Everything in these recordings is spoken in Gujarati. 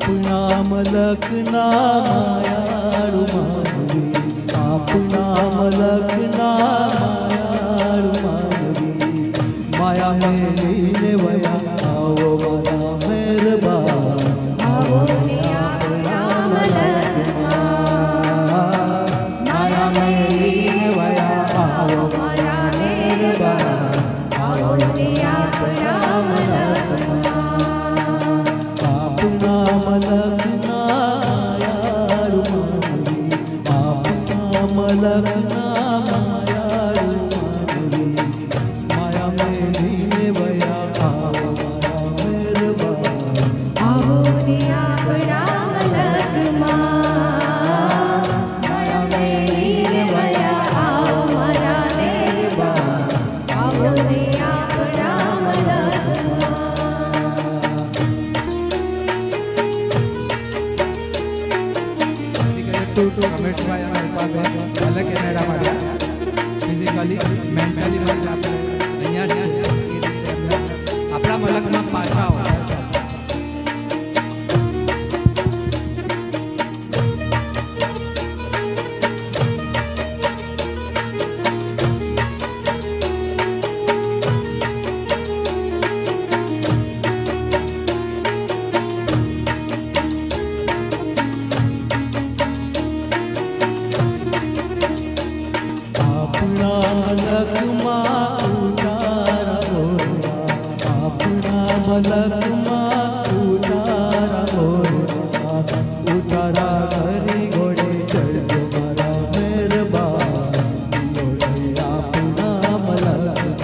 આપણા મલકના માયાળુ માનવી, આપણા મલકના માયાળુ માનવી, માયા મેલીને વયા આવો મારા મહેરબાન, આવો ને આપણા મલકમાં, માયા મેલીને વયા આવો મારા મહેરબાન, આવો ને આપણા મલકમાં. આપના મલકના માયાળુ માનવી, આપના મલકના માયાળુ માનવી, માયા મેલીને વયા આવો મારા મહેરબાન, આવો ને આપણા મલકમાં, માયા મેલીને વયા આવો મારા મહેરબાન, આવો ને આપણા મલકમાં. રમેશભાઈ અને ઉપાભાઈ ભલે કેનેડામાં રહ્યા, ફિઝિકલી મેન્ટલી માટે આપણે અહીંયા જ છે. એ રીતે એમને આપણા મલકમાં પાછા આવો. આપણા મલકમાં ઉતારા બોલવા, આપણા મલકમાં ઉતારા બોલવા, ઉતારા કરી ઘોડે ચડજો મારા મહેરબાન, આપણા મલકમાં,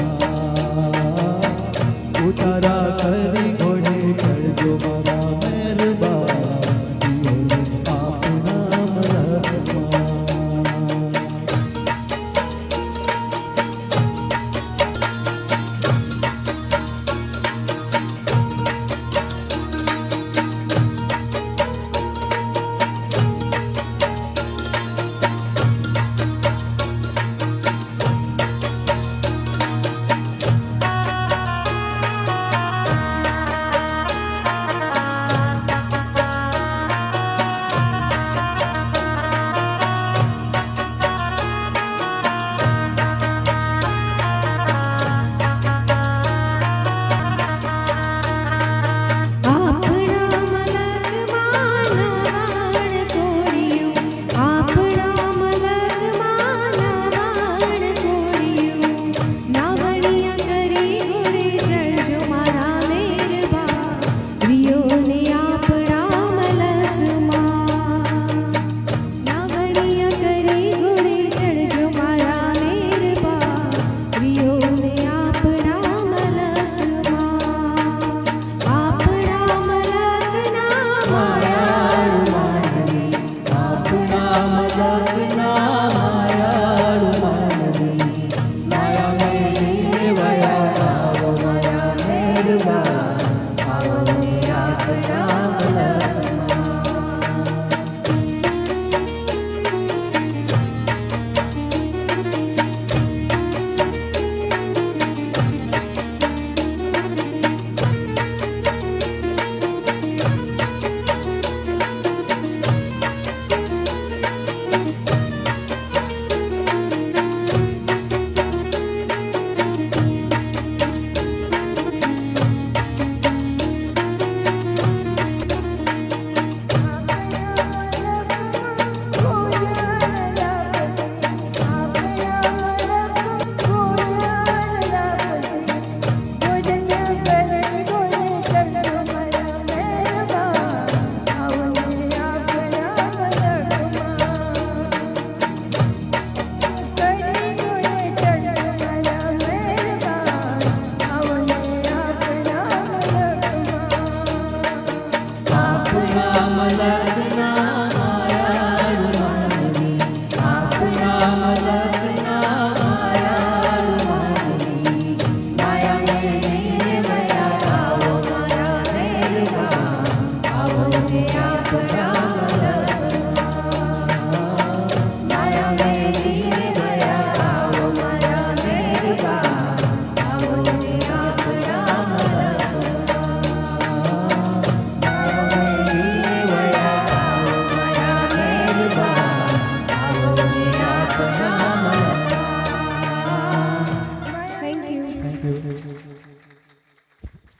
ઉતારા કરી ઘોડે ચડજો મારા મહેરબાન, આપણા મલકમાં.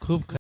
ખૂબ